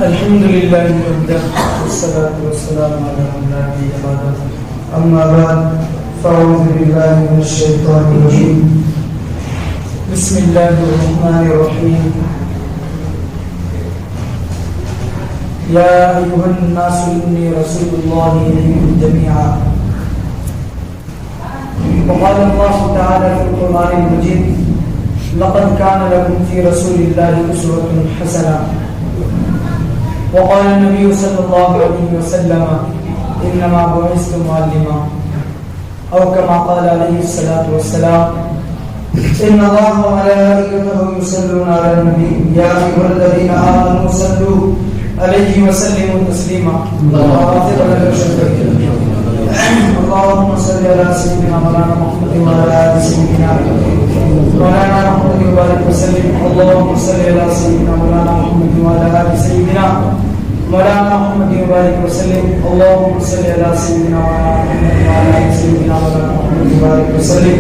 الحمد لله وحده والصلاة والسلام على من لا نبي بعده أما بعد فأعوذ بالله من الشيطان الرجيم بسم الله الرحمن الرحيم يا أيها الناس إني رسول الله إليكم جميعا وقال الله تعالى في القرآن المجيد لقد كان لكم في رسول الله أسوة حسنة وقال النبي صلى الله عليه وسلم إنما بعثت معلما أو كما قال عليه الصلاة والسلام إن الله وملائكته يصلون على النبي يا أيها الذين آمنوا صلوا عليه وسلموا تسليما اللهم صل على سيدنا مولانا محمد وعلى آل سيدنا مولانا محمد وبارك وسلم اللهم صل على سيدنا مولانا محمد وعلى آل سيدنا مولانا محمد وبارك وسلم اللهم صل على سيدنا مولانا محمد وعلى آل سيدنا مولانا محمد وبارك وسلم.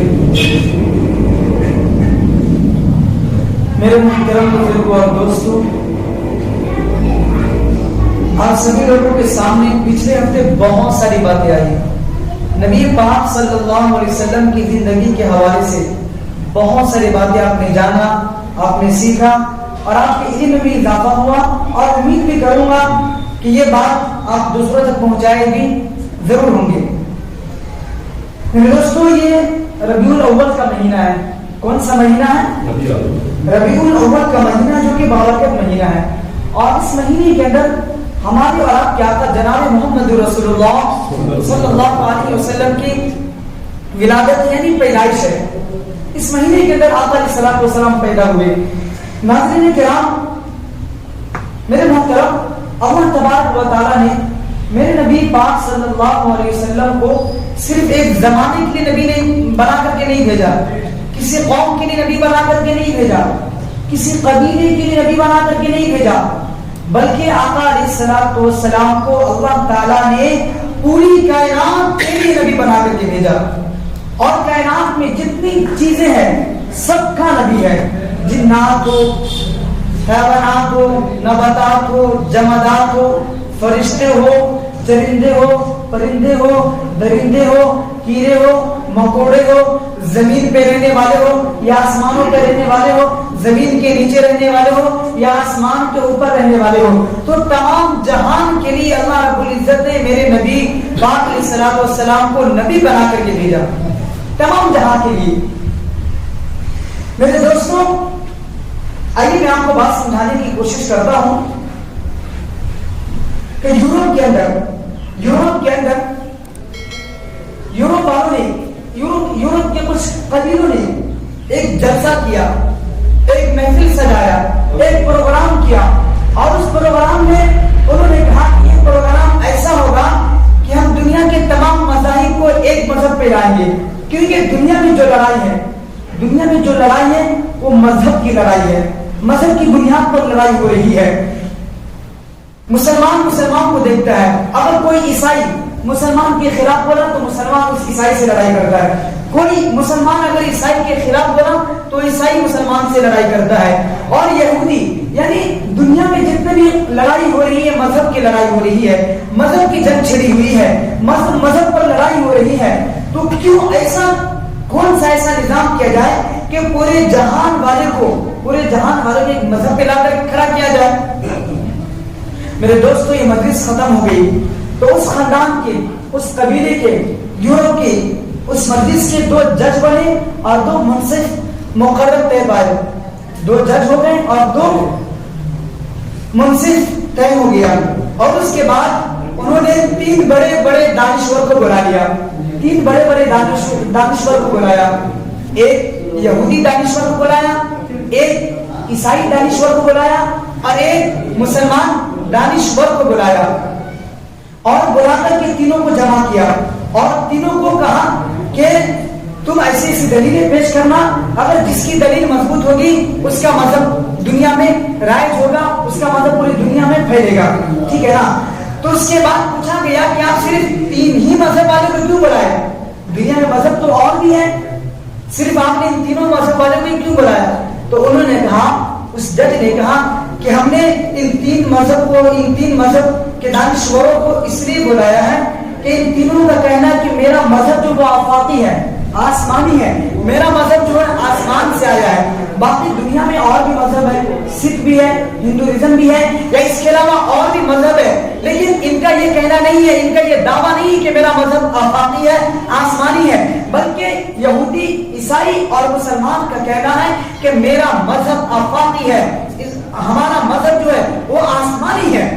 میرے محترم بزرگوں اور دوستوں، آپ سبھی لوگوں کے سامنے پچھلے ہفتے بہت ساری باتیں آئی. نبی پاک صلی اللہ علیہ وسلم کی زندگی کے حوالے سے بہت ساری باتیں آپ نے جانا، آپ نے سیکھا اور آپ کے علم میں بھی اضافہ ہوا، اور امید بھی کروں گا کہ یہ بات آپ دوسروں تک پہنچائے بھی ضرور ہوں گے. میرے دوستوں، یہ ربیع الاول کا مہینہ ہے. کون سا مہینہ ہے؟ ربیع الاول کا مہینہ، جو کہ بابرکت مہینہ ہے. اور اس مہینے کے اندر ہمارے اور آپ کے آقا جناب محمد رسول اللہ صلی اللہ علیہ وسلم کی ولادت یعنی پیدائش ہے. اس مہینے کے اندر آقا علیہ الصلوۃ والسلام پیدا ہوئے. ناظرین کرام، میرے محترم، اللہ تبارک و تعالیٰ نے میرے نبی پاک صلی اللہ علیہ وسلم کو صرف ایک زمانے کے لیے نبی نے بنا کر کے نہیں بھیجا، کسی قوم کے لیے نبی بنا کر کے نہیں بھیجا، کسی قبیلے کے لیے نبی بنا کر کے نہیں بھیجا، بلکہ آقا علیہ الصلوۃ والسلام کو اللہ تعالیٰ نے پوری کائنات کے لیے نبی بنا کر کے بھیجا. اور کائنات میں جتنی چیزیں ہیں سب کا نبی ہے. جنات ہو، حیوانات ہو، نباتات ہو، جمادات ہو، فرشتے ہو، چرندے ہو، پرندے ہو، درندے ہو، کیڑے ہو، مکوڑے ہو، زمین پہ رہنے والے ہو یا آسمانوں پہ رہنے والے ہو، زمین کے نیچے رہنے والے ہو یا آسمان کے اوپر رہنے والے ہو، تو تمام جہان کے لیے اللہ رب العزت نے میرے نبی پاک علیہ الصلوۃ والسلام کو نبی بنا کر کے بھیجا، تمام جہان کے لیے. میرے دوستوں، آئیے میں آپ کو بات سمجھانے کی کوشش کرتا ہوں کہ یورپ کے اندر یورپ والوں نے، یورپ کے کچھ قبیلوں نے ایک جلسہ کیا، ایک محفل سجایا، ایک پروگرام کیا، اور اس پروگرام میں انہوں نے کہا کہ یہ پروگرام ایسا ہوگا کہ ہم دنیا کے تمام مذاہب کو ایک مذہب پہ لائیں گے. کیونکہ دنیا میں جو لڑائی ہے وہ مذہب کی لڑائی ہے، مذہب کی بنیاد پر لڑائی ہو رہی ہے. مسلمان کو دیکھتا ہے، اگر کوئی عیسائی مسلمان کے خلاف بولا تو مسلمان اس عیسائی سے لڑائی کرتا ہے، کوئی مسلمان اگر عیسائی کے خلاف بولا تو عیسائی مسلمان سے لڑائی کرتا ہے. اور یہودی، یعنی دنیا میں جتنے بھی لڑائی ہو رہی ہے مذہب کی لڑائی ہو رہی ہے، مذہب کی جنگ چھڑی ہوئی ہے، مذہب پر لڑائی ہو رہی ہے. تو کیوں کون سا ایسا نظام کیا جائے کہ پورے جہان والے کو ایک مذہب پہ لا کر کھڑا کیا جائے. میرے دوستوں، یہ مجلس ختم ہو گئی تو اس خاندان کے، اس قبیلے کے، یورپ کے اس مجلس کے 2 جج بنے اور 2 منصف مقرر طے پائے. 2 جج ہو گئے اور 2 منصف طے ہو گیا. اور اس کے بعد انہوں نے 3 بڑے بڑے دانشور کو بلا لیا. 3 بڑے بڑے دانشور کو بلایا. ایک یہودی دانشور کو بلایا، ایک عیسائی دانشور کو بلایا، اور ایک مسلمان دانشور کو بلایا. اور بلا کر کے تینوں کو جمع کیا اور تینوں کو کہا کہ تم ایسی ایسی دلیلیں پیش کرنا، اگر جس کی دلیل مضبوط ہوگی اس کا مذہب دنیا میں رائج ہوگا، اس کا مذہب پوری دنیا میں پھیلے گا. ٹھیک ہے نا؟ تو اس کے بعد پوچھا گیا کہ آپ صرف 3 ہی مذہب والے کو کیوں بلائے؟ دنیا میں مذہب تو اور بھی ہے، صرف آپ نے ان تینوں مذہب والے کو کیوں بلایا؟ تو انہوں نے کہا، اس جج نے کہا کہ ہم نے ان تین مذہب کے دانشوروں کو اس لیے بلایا ہے کہ ان تینوں کا کہنا ہے کہ میرا مذہب جو وہ آفاقی ہے، آسمانی ہے، میرا مذہب جو ہے آسمان سے آیا ہے۔ باقی دنیا میں اور بھی مذہب ہے، سکھ بھی ہے، ہندوازم بھی ہے، یا اس کے علاوہ اور بھی مذہب ہے، لیکن ان کا یہ کہنا نہیں ہے، ان کا یہ دعویٰ نہیں ہے کہ میرا مذہب آفاقی ہے، آسمانی ہے، بلکہ یہودی، عیسائی اور مسلمان کا کہنا ہے کہ میرا مذہب آفاقی ہے، ہمارا مذہب جو ہے وہ آسمانی ہے۔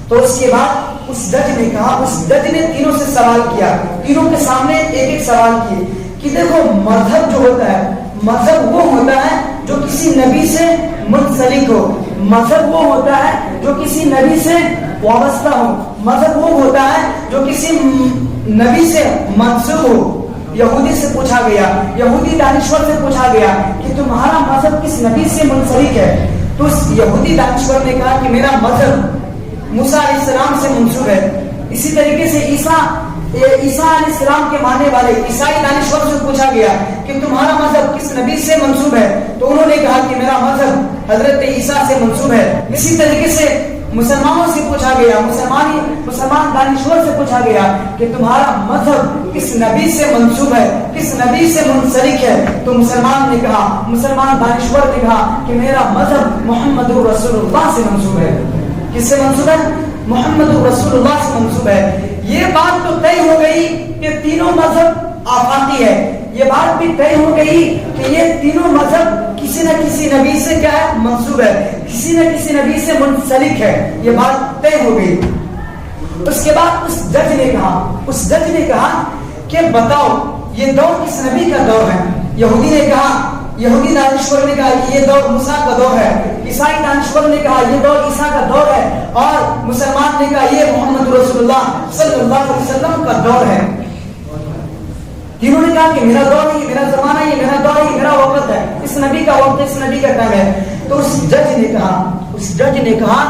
تو اس کے بعد اس جج نے کہا، اس جج نے تینوں سے سوال کیا، تینوں کے سامنے ایک ایک سوال کیے کہ دیکھو مذہب جو ہوتا ہے، مذہب وہ ہوتا ہے جو کسی نبی سے منسلک ہو، مذہب وہ ہوتا ہے جو کسی نبی سے وابستہ ہو، مذہب وہ ہوتا ہے جو کسی نبی سے منسوب ہو۔ یہودی سے پوچھا گیا، یہودی دانشور سے پوچھا گیا کہ تمہارا مذہب کس نبی سے منسلک ہے؟ تو اس یہودی دانشور نے کہا کہ میرا مذہب موسیٰ علیہ السلام سے منسوب ہے۔ اسی طریقے سے عیسیٰ علیہ السلام کے ماننے والے عیسائی دانشور سے پوچھا گیا کہ تمہارا مذہب کس نبی سے منسوب ہے؟ تو انہوں نے کہا کہ میرا مذہب حضرت عیسیٰ سے منسوب ہے۔ اسی طریقے سے مسلمانوں سے پوچھا گیا، مسلمان دانشور سے پوچھا گیا کہ تمہارا مذہب کس نبی سے منسوب ہے، کس نبی سے منسلک ہے؟ تو مسلمان دانشور نے کہا کہ میرا مذہب محمد رسول اللہ سے منسوب ہے۔ کس سے منسوب ہے؟ محمد رسول اللہ سے منسوب ہے۔ یہ بات تو طے ہو گئی کہ تینوں مذہب آفاقی ہے، یہ بات بھی طے ہو گئی کہ یہ تینوں مذہب کسی نہ کسی نبی سے کیا ہے؟ منسوب ہے، کسی نہ کسی نبی سے منسلک ہے، یہ بات طے ہو گئی۔ اس کے بعد اس جج نے کہا کہ بتاؤ یہ دور کس نبی کا دور ہے؟ یہودی دانشور نے کہا کہ یہ دور موسیٰ کا دور ہے، عیسائی دانشور نے کہا یہ دور عیسیٰ کا دور ہے، اور مسلمان نے کہا یہ محمد رسول اللہ صلی اللہ علیہ وسلم کا دور ہے۔ تینوں نے کہا کہ میرا دور ہے، یہ میرا زمانہ ہے، یہ میرا دور ہے، یہ میرا وقت ہے، اس نبی کا وقت، اس نبی کا ٹائم ہے۔ تو اس جج نے کہا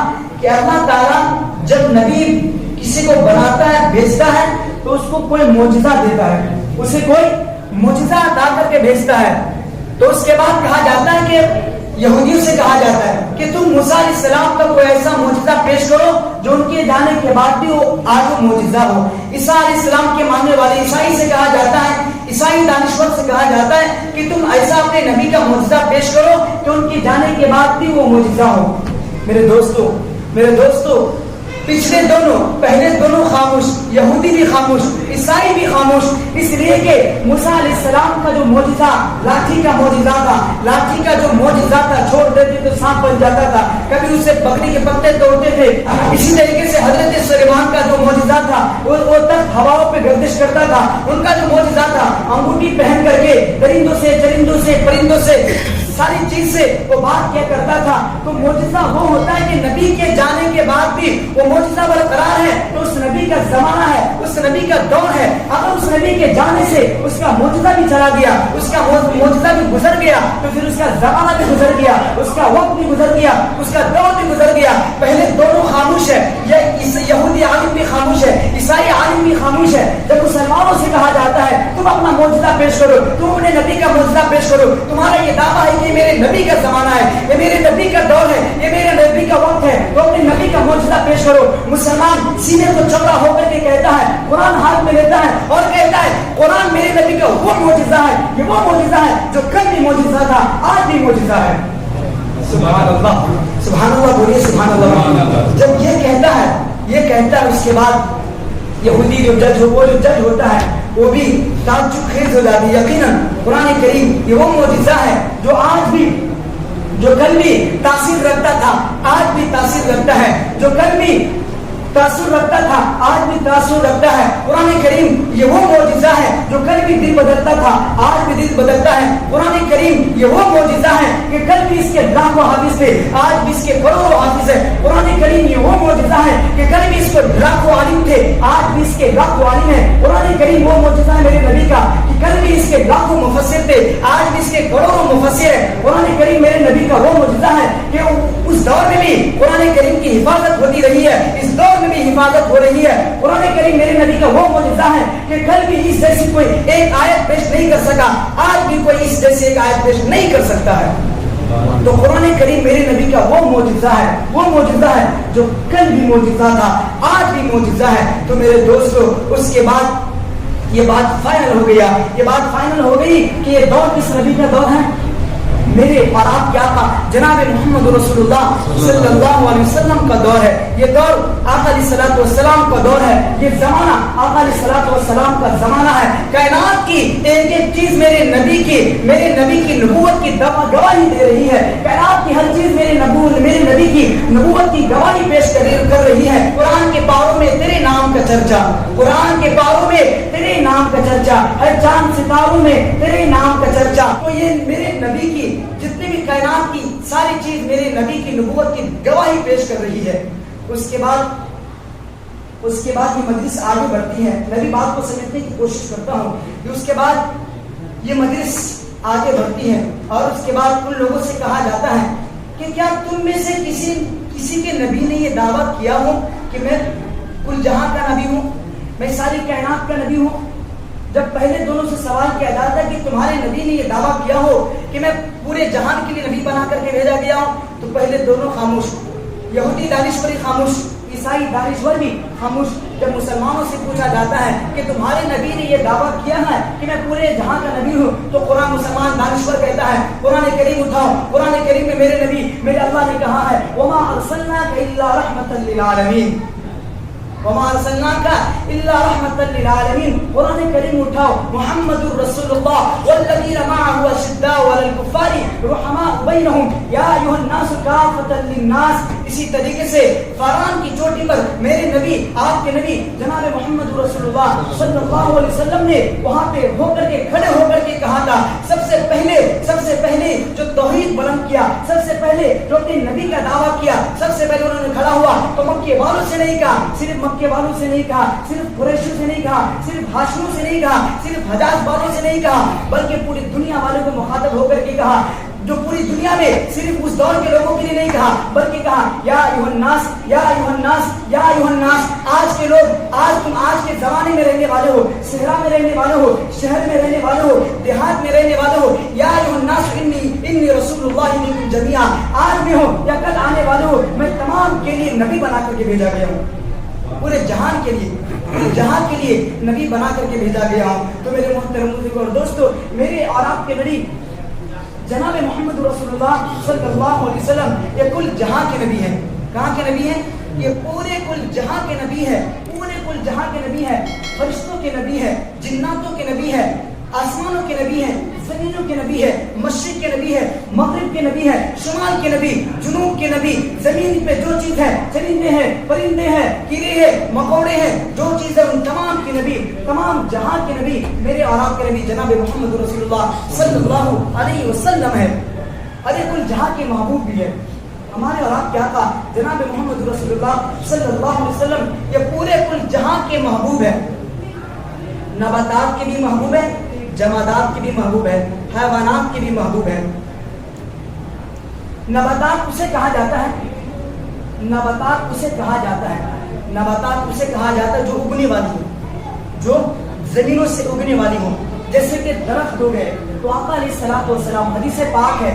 کہ اللہ تعالیٰ جب نبی کسی کو بناتا ہے، بھیجتا ہے، تو اس کو کوئی معجزہ دیتا ہے، اسے کوئی معجزہ عطا کر کے بھیجتا ہے۔ تو اس کے بعد کہا جاتا ہے کہ یہودیوں سے کہا جاتا ہے کہ تم موسیٰ علیہ السلام کا کوئی ایسا معجزہ پیش کرو جو ان کے جانے کے بعد بھی وہ آج معجزہ ہو۔ عیسیٰ علیہ السلام کے ماننے والے عیسائی سے کہا جاتا ہے، عیسائی دانشور سے کہا جاتا ہے کہ تم ایسا اپنے نبی کا معجزہ پیش کرو کہ ان کے جانے کے بعد بھی وہ معجزہ ہو۔ میرے دوستو پچھلے پہلے دونوں خاموش، یہودی بھی خاموش، عیسائی بھی خاموش، اس لیے کہ موسیٰ علیہ السلام کا جو معجزہ لاٹھی کا معجزہ تھا، لاٹھی کا جو معجزہ تھا، چھوڑ دیتے تو سانپ بن جاتا تھا، کبھی اسے بکری کے پتے توڑتے تھے۔ اسی طریقے سے حضرت سلیمان کا جو معجزہ تھا وہ تک ہواؤں پہ گردش کرتا تھا، ان کا جو معجزہ تھا انگوٹھی پہن کر کے درندوں سے، چرندوں سے، پرندوں سے، ساری چیز سے وہ بات کیا کرتا تھا۔ تو معجزہ وہ ہوتا ہے کہ نبی کے جانے کے بعد بھی وہ معجزہ برقرار ہے، تو اس نبی کا زمانہ ہے، اس نبی کا دور ہے۔ اگر اس نبی کے جانے سے اس کا معجزہ بھی چلا گیا، اس کا معجزہ بھی گزر گیا، تو پھر اس کا زمانہ بھی گزر گیا، اس کا وقت بھی گزر گیا، اس کا دور بھی گزر گیا۔ پہلے دونوں خاموش ہے، یہودی عالم بھی خاموش ہے، عیسائی عالم بھی خاموش ہے۔ جب مسلمانوں سے کہا جاتا ہے تم اپنا معجزہ پیش کرو، تم اپنے نبی کا معجزہ پیش کرو، تمہارا یہ دعویٰ ہے کہ یہ میرے نبی کا زمانہ ہے، یہ میرے نبی کا دور ہے، یہ میرے نبی کا وقت ہے، تو اپنے نبی کا معجزہ پیش کرو۔ مسلمان سینے کو چوڑا ہو کر کے کہتا ہے، قرآن ہاتھ میں لیتا ہے اور کہتا ہے قرآن میرے نبی کا وہ معجزہ ہے، یہ وہ معجزہ ہے جو کل بھی معجزہ تھا، آج بھی معجزہ ہے۔ سبحان اللہ، سبحان اللہ بولیے، سبحان اللہ۔ جب یہ کہتا ہے اس کے بعد یہودی جو جج ہوتا ہے وہ بھی تعجب خیز ہو جاتی ہے۔ یقیناً قرآن کریم یہ وہ معجزہ ہے جو آج بھی، جو کل بھی تاثیر رکھتا تھا، آج بھی تاثیر رکھتا ہے، جو کل بھی تاثر رکھتا تھا، آج بھی تاثر رکھتا ہے۔ قرآن کریم یہ وہ معجزہ ہے جو کل بھی دل بدلتا تھا، آج بھی دل بدلتا ہے۔ قرآن کریم یہ وہ معجزہ ہے کہ کل بھی اس کے لاکھوں حافظ تھے، آج بھی اس کے کروڑوں حافظ ہیں۔ قرآن کریم یہ وہ معجزہ ہے کہ کل بھی اس کو لاکھوں عالم تھے، آج بھی اس کے لاکھوں عالم ہیں۔ قرآن کریم وہ معجزہ ہے میرے نبی کا کہ کل بھی اس کے لاکھوں مفسر تھے، آج بھی اس کے کروڑوں مفسر ہیں۔ قرآن کریم میرے نبی کا وہ معجزہ ہے کہ اس دور میں بھی قرآن کریم کی حفاظت ہوتی رہی ہے، اس دور میں بھی حفاظت ہو رہی ہے۔ قرآن کریم میرے نبی کا وہ معجزہ ہے کہ کل بھی اس جیسی کوئی ایک آیت پیش نہیں کر سکا، آج بھی کوئی اس جیسی ایک آیت پیش نہیں کر سکتا ہے۔ تو قرآن کریم میرے نبی کا وہ معجزہ ہے جو کل بھی معجزہ تھا، آج بھی معجزہ ہے۔ تو میرے دوستو، اس کے بعد یہ بات فائنل ہو گئی کہ یہ دور کس نبی کا دور ہے؟ میرے اور آپ کے آقا جناب محمد رسول اللہ صلی اللہ علیہ وسلم کا دور ہے۔ یہ دور آقا علیہ الصلوۃ والسلام کا دور ہے، یہ زمانہ آقا علیہ الصلوۃ والسلام کا زمانہ ہے۔ کائنات کی ایک ایک چیز میرے نبی کی نبوت کی گواہی دے رہی ہے۔ کائنات کی ہر چیز میرے نبی کی نبوت کی گواہی پیش کر رہی ہے۔ قرآن کے پاروں میں تیرے نام کا چرچا، قرآن کے پاروں میں تیرے نام کا چرچا، ہر چاند ستاروں میں تیرے نام کا چرچا۔ تو یہ میرے نبی کی جتنی بھی کائنات کی ساری چیز میرے نبی کی نبوت کی گواہی پیش کر رہی ہے۔ اس کے بعد یہ مجلس آگے بڑھتی ہے۔ میں بھی بات کو سمجھنے کی کوشش کرتا ہوں کہ اس کے بعد یہ مجلس آگے بڑھتی ہے اور اس کے بعد ان لوگوں سے کہا جاتا ہے کہ کیا تم میں سے کسی کے نبی نے یہ دعویٰ کیا ہو کہ میں کل جہاں کا نبی ہوں، میں ساری کائنات کا نبی ہوں؟ جب پہلے دونوں سے سوال کیا جاتا ہے کہ تمہارے نبی نے یہ دعویٰ کیا ہو کہ میں پورے جہان کے لیے نبی بنا کر کے بھیجا گیا ہوں، تو پہلے دونوں خاموش، یہودی دانشوری خاموش، عیسائی دانشور بھی خاموش۔ جب مسلمانوں سے پوچھا جاتا ہے کہ تمہارے نبی نے یہ دعویٰ کیا ہے کہ میں پورے جہاں کا نبی ہوں، تو قرآن مسلمان دانشور کہتا ہے قرآن کریم اٹھاؤ، قرآن کریم میں میرے نبی میرے اللہ نے کہا ہے وما ارسلناک الا رحمتا للعالمین، وما ارسلناک الا رحمتا للعالمین۔ قرآن کریم اٹھاؤ، محمد الرسول اللہ والذین معه اشداء علی الکفار رحماء بینہم یا ایھا الناس کافۃ للناس۔ اسی طریقے سے فاران کی چوٹی پر میرے نبی، آپ کے نبی جناب محمد رسول اللہ صلی اللہ علیہ وسلم نے وہاں پہ کھڑے ہو کر کے کہا تھا سب سے پہلے جو توحید بلند کیا، سب سے پہلے جو اپنے نبی کا دعویٰ کیا، سب سے پہلے انہوں نے کھڑا ہوا تو مکے والوں سے نہیں کہا، صرف مکے والوں سے نہیں کہا، صرف قریشیوں سے نہیں کہا، صرف ہاشمیوں سے نہیں کہا، صرف حجاز والوں سے نہیں کہا، بلکہ پوری دنیا والوں کو مخاطب ہو کر کے کہا، جو پوری دنیا میں صرف اس دور کے لوگوں کے لیے نہیں کہا بلکہ کہا یا ایھا الناس، یا ایھا الناس، یا ایھا الناس۔ آج کے لوگ، تم آج کے زمانے میں رہنے والے ہو، صحرا میں رہنے والے ہو، شہر میں رہنے والے ہو، دیہات میں رہنے والے ہو، یا ایھا الناس انی رسول اللہ الیکم جمیعا، آج بھی ہو یا کل آنے والے ہو، میں تمام کے لیے نبی بنا کر کے بھیجا گیا ہوں، پورے جہان کے لیے نبی بنا کر کے بھیجا گیا ہوں۔ تو میرے محترم بزرگوں اور دوستو، میرے اور آپ کے نبی جناب محمد رسول اللہ صلی اللہ علیہ وسلم یہ کل جہاں کے نبی ہیں۔ کہاں کے نبی ہیں؟ یہ پورے کل جہاں کے نبی ہے، پورے کل جہاں کے نبی ہے، فرشتوں کے نبی ہے، جناتوں کے نبی ہے، آسمانوں کے نبی ہے، زمینوں کے نبی ہے، مشرق کے نبی ہے، مغرب کے نبی ہے، شمال کے نبی، جنوب کے نبی، زمین پہ جو چیز ہے، چرندے ہیں، پرندے ہیں، کیڑے ہیں، مکوڑے ہیں، جو چیز ہے ان تمام کے نبی، تمام جہاں کے نبی میرے اور آپ کے نبی جناب محمد رسول اللہ صلی اللہ علیہ وسلم ہے۔ ارے کل جہاں کے محبوب بھی ہے، ہمارے اور آپ کے آقا جناب محمد رسول اللہ صلی اللہ علیہ وسلم یہ پورے کل جہاں کے محبوب ہے۔ نباتات کے بھی محبوب ہے، جمادات کی بھی محبوب ہے، حیوانات کی بھی محبوب ہے۔ نباتات اسے کہا جاتا ہے، نباتات اسے کہا جاتا ہے جو اگنے والی ہو، جو زمینوں سے اگنے والی ہو، جیسے کہ درخت ہو گئے۔ تو آقا علیہ الصلوۃ والسلام، حدیث پاک ہے،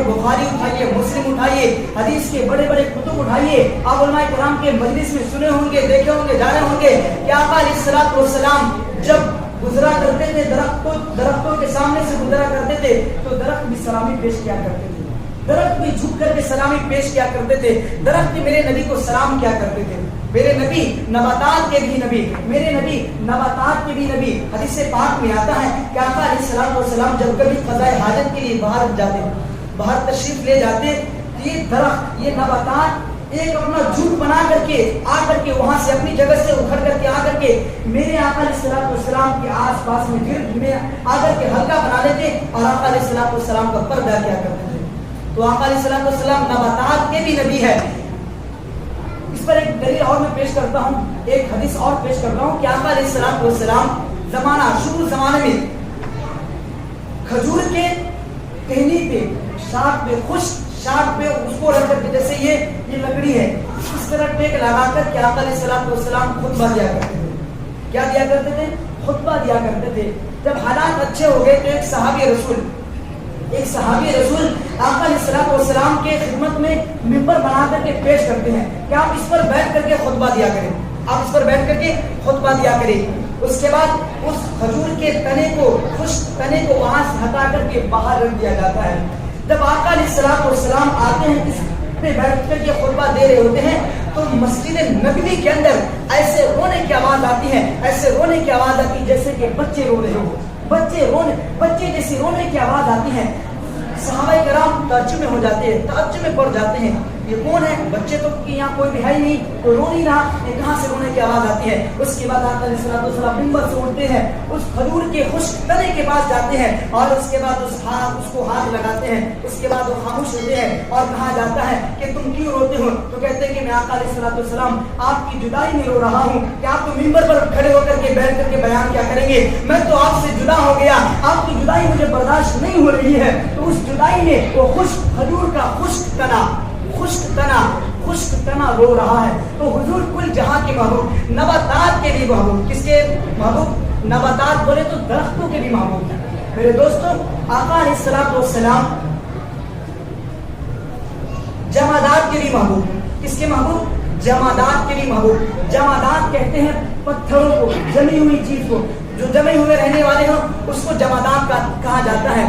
بخاری اٹھائیے، مسلم اٹھائیے، حدیث کے بڑے بڑے کتب اٹھائیے، آپ علماء کرام کے مجلس میں سنے ہوں گے، دیکھے ہوں گے، جانے ہوں گے کہ آقا علیہ الصلوۃ والسلام جب گزرا کرتے تھے درختوں کے سامنے سے گزرا کرتے تھے تو درخت بھی سلامی پیش کیا کرتے تھے، درخت بھی جھک کر کے سلامی پیش کیا کرتے تھے، درخت بھی میرے نبی کو سلام کیا کرتے تھے۔ میرے نبی نباتات کے بھی نبی، میرے نبی نباتات کے بھی نبی۔ حدیث پاک میں آتا ہے کہ آقا علیہ الصلوۃ والسلام جب کبھی قضاء حاجت کے لیے باہر تشریف لے جاتے، یہ درخت، یہ نباتات ایک اپنا جھوٹ بنا کر کے آ کر کے وہاں سے اپنی جگہ سے اکھڑ کر کے آ کر کے میرے آقا علیہ الصلوۃ والسلام کے آس پاس میں گرد میں آ کر کے حلقہ بنا لیتے اور آقا علیہ الصلوۃ والسلام کا پردہ کیا کرتے تھے۔ تو آقا علیہ الصلوۃ والسلام نباتات کے بھی نبی ہے۔ اس پر ایک دلیل اور میں پیش کرتا ہوں، ایک حدیث اور پیش کرتا ہوں کہ آقا علیہ الصلوۃ والسلام شروع زمانے میں کھجور کے ٹہنی پہ، شاخ پہ، خشک شاخ پہ اس کو رکھ کر کے، جیسے یہ لکڑی ہے، اس طرح ٹیک لگا کر کے آقا علیہ الصلوۃ والسلام خطبہ دیا کرتے تھے۔ کیا دیا کرتے تھے؟ خطبہ دیا کرتے تھے۔ جب حالات اچھے ہو گئے تو ایک صحابی رسول ایک صحابی رسول آقا علیہ الصلوۃ والسلام کے خدمت میں ممبر بنا کر کے پیش کرتے ہیں کہ آپ اس پر بیٹھ کر کے خطبہ دیا کریں، آپ اس پر بیٹھ کر کے خطبہ دیا کریں۔ اس کے بعد اس کھجور کے تنے کو، خشک تنے کو وہاں سے ہٹا کر کے باہر رکھ دیا جاتا ہے۔ جب آقا علیہ الصلوۃ والسلام آتے ہیں، اس پہ بیٹھ کر کے خطبہ دے رہے ہوتے ہیں، تو مسجد نبوی کے اندر ایسے رونے کی آواز آتی ہے، ایسے رونے کی آواز آتی ہے جیسے کہ بچے رو رہے ہو، بچے جیسی رونے کی آواز آتی ہے۔ صحابہ کرام تعجب میں ہو جاتے ہیں، تعجب میں پڑ جاتے ہیں، یہ کون ہے؟ بچے تو یہاں کوئی بھی ہے ہی نہیں، کوئی رو نہیں رہا، یہ کہاں سے رونے کی آواز آتی ہے؟ اس کے بعد آقا علیہ الصلوۃ والسلام منبر سے اٹھتے ہیں، اس کھجور کے خشک تنے کے پاس جاتے ہیں اور اس کے بعد اس کو ہاتھ لگاتے ہیں۔ اس کے بعد وہ خاموش ہوتے ہیں اور کہا جاتا ہے کہ تم کیوں روتے ہو؟ تو کہتے ہیں کہ میں آقا علیہ الصلوۃ والسلام آپ کی جدائی میں رو رہا ہوں کہ آپ تو منبر پر کھڑے ہو کر کے بیٹھ کر کے بیان کیا کریں گے، میں تو آپ سے جدا ہو گیا، آپ کی جدائی مجھے برداشت نہیں ہو رہی ہے۔ تو اس جدائی میں وہ خشک کھجور کا خشک تنا رو رہا ہے۔ تو حضور کل جہاں کے محبوب، نباتات کے بھی محبوب، کس کے محبوب؟ نباتات بولے تو درختوں کے بھی محبوب ہیں۔ میرے دوستوں، آقا علیہ الصلوۃ والسلام جمادات کے بھی محبوب، کس کے محبوب؟ جمادات کے بھی محبوب۔ جمادات کہتے ہیں پتھروں کو، جمی ہوئی چیز کو، جو جمے ہوئے رہنے والے ہوں اس کو جمادات کہا جاتا ہے۔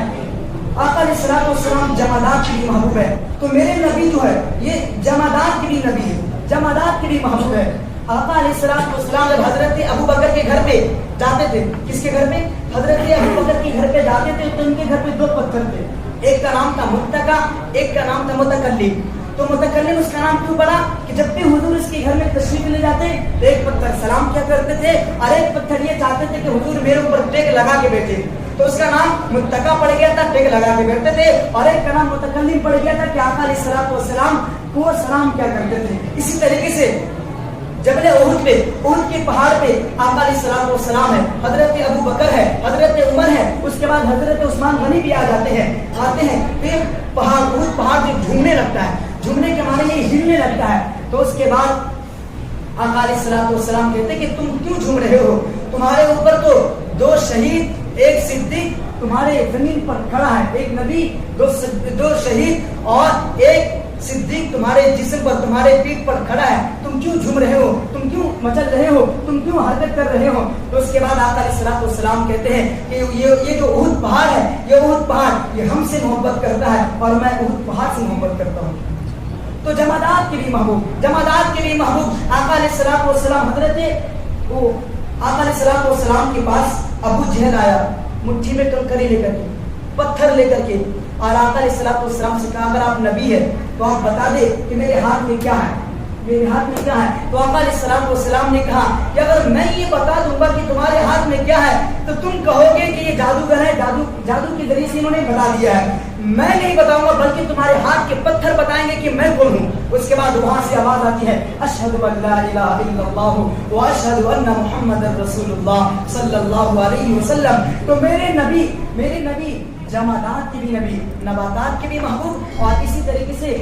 آقا علیہ الصلوۃ والسلام جمادات کے بھی محبوب ہے۔ تو میرے نبی جو ہے یہ جمادات کے بھی نبی ہے، جمادات کے بھی محبوب ہے۔ آقا علیہ الصلوۃ والسلام جب حضرت ابو بکر کے گھر پہ جاتے تھے، کس کے گھر پہ؟ حضرت ابو بکر کے گھر پہ جاتے تھے تو ان کے گھر پہ دو پتھر تھے، ایک کا نام تھا متکا، ایک کا نام تھا متکلم۔ تو متکلم اس کا نام کیوں پڑا کہ جب بھی حضور اس کے گھر میں تشریف لے جاتے تو ایک پتھر سلام کیا کرتے تھے اور ایک پتھر یہ چاہتے تھے کہ حضور میرے اوپر ٹیک لگا کے بیٹھے، تو اس کا نام متکا پڑ گیا تھا، ٹیک لگا کے بیٹھتے تھے، اور ایک کا نام متکلم پڑ گیا تھا کہ آقا علیہ الصلوۃ والسلام کو سلام کیا کرتے تھے۔ اسی طریقے سے جبل احد پہ، احد کے پہاڑ پہ آقا علیہ الصلوۃ والسلام ہے، حضرت ابو بکر ہے، حضرت عمر ہے، اس کے بعد حضرت عثمان غنی بھی آ جاتے ہیں، آتے ہیں، پھر پہاڑ، احد پہاڑ جو جھومنے لگتا ہے، جھومنے کے معنی یہ ہلنے لگتا ہے۔ تو اس کے بعد آقا علیہ الصلوۃ والسلام کہتے ہیں کہ تم کیوں جھوم رہے ہو؟ تمہارے اوپر تو دو شہید، ایک صدیق تمہارے زمین پر کھڑا ہے، ایک نبی، دو شہید اور ایک صدیق تمہارے جسم پر، تمہارے پیٹھ پر کھڑا ہے، تم کیوں جھوم رہے ہو؟ تم کیوں مچل رہے ہو؟ تم کیوں حرکت کر رہے ہو؟ تو اس کے بعد آقا علیہ الصلوۃ والسلام کہتے ہیں کہ یہ جو احد پہاڑ ہے، یہ احد پہاڑ یہ ہم سے محبت کرتا ہے اور میں احد پہاڑ سے محبت کرتا ہوں۔ تو جمادات کے بھی محبوب، جمادات کے بھی محبوب آقا علیہ الصلوۃ والسلام، آقا علیہ الصلوۃ والسلام کے پاس ابو جہل آیا، مٹھی میں کنکری لے کر کے، پتھر لے کر کے، اور آقا علیہ الصلوۃ والسلام سے کہا اگر آپ نبی ہے تو آپ بتا دے کہ میرے ہاتھ میں کیا ہے، میرے ہاتھ میں کیا ہے؟ تو آقا علیہ الصلوۃ والسلام نے کہا کہ اگر میں یہ بتا دوں گا کہ تمہارے ہاتھ میں کیا ہے تو تم کہو گے کہ یہ جادوگر ہے، جادو کے ذریعے سے انہوں نے بتا دیا ہے۔ میں نہیں بتاؤں گا بلکہ تمہارے ہاتھ کے پتھر بتائیں گے کہ میں کون ہوں۔ اس کے بعد وہاں سے آواز آتی ہے اشہد ان لا الہ الا اللہ واشہد ان محمد رسول اللہ صلی اللہ علیہ وسلم۔ تو میرے نبی جمادات کے بھی نبی، نباتات کے بھی محبوب، اور اسی طریقے سے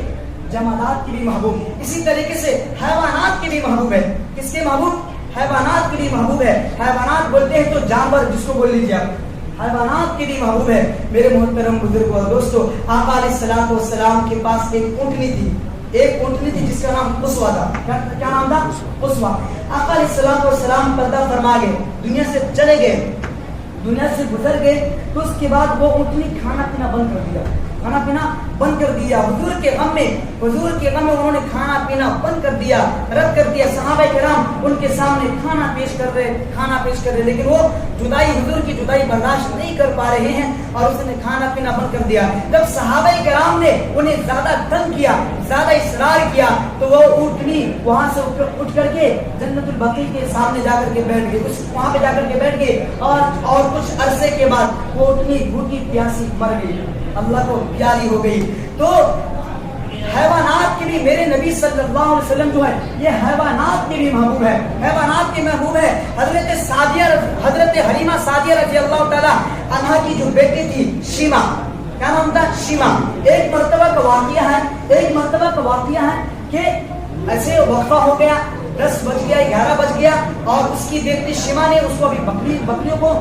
جمادات کے بھی محبوب، اسی طریقے سے حیوانات کے بھی محبوب ہے۔ کس کے محبوب؟ حیوانات کے بھی محبوب ہے۔ حیوانات بولتے ہیں تو جانور، جس کو بول لیجیے آپ، حیوانات کے بھی محبوب ہے۔ میرے محترم بزرگ اور دوستو، آقا علیہ الصلوۃ والسلام کے پاس ایک اونٹنی تھی جس کا نام قصوہ تھا۔ کیا نام تھا؟ قصوہ۔ آقا علیہ الصلوۃ والسلام پردہ فرما گئے، دنیا سے چلے گئے، دنیا سے گزر گئے، تو اس کے بعد وہ اونٹنی کھانا پینا بند کر دیا، حضور کے غم میں انہوں نے کھانا پینا بند کر دیا، رد کر دیا۔ صحابہ کرام ان کے سامنے کھانا پیش کر رہے، لیکن وہ حضور کی جدائی برداشت نہیں کر پا رہے ہیں اور اس نے کھانا پینا بند کر دیا۔ جب صحابہ کرام نے انہیں زیادہ تنگ کیا، زیادہ اصرار کیا، تو وہ اونٹنی وہاں سے اٹھ کر کے جنت البقیع کے سامنے جا کر کے بیٹھ گئے، وہاں پہ جا کر کے بیٹھ گئے، اور کچھ عرصے کے بعد وہ اونٹنی بھوکی پیاسی مر گئی، اللہ کو پیاری ہو گئی۔ تو حیوانات کے بھی میرے نبی صلی اللہ علیہ وسلم جو ہے یہ حیوانات کے بھی محبوب ہے، حیوانات کے محبوب ہے۔ حضرت حلیمہ سعدیہ رضی اللہ تعالی عنہا کی جو بیٹی تھی شیما، کیا نام تھا؟ شیما۔ ایک مرتبہ کا واقعہ ہے کہ ایسے وقفہ ہو گیا، 10 بج گیا، 11 بج گیا، اور اس کی بیٹی شیما نے اس کو ابھی بکریوں کو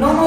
9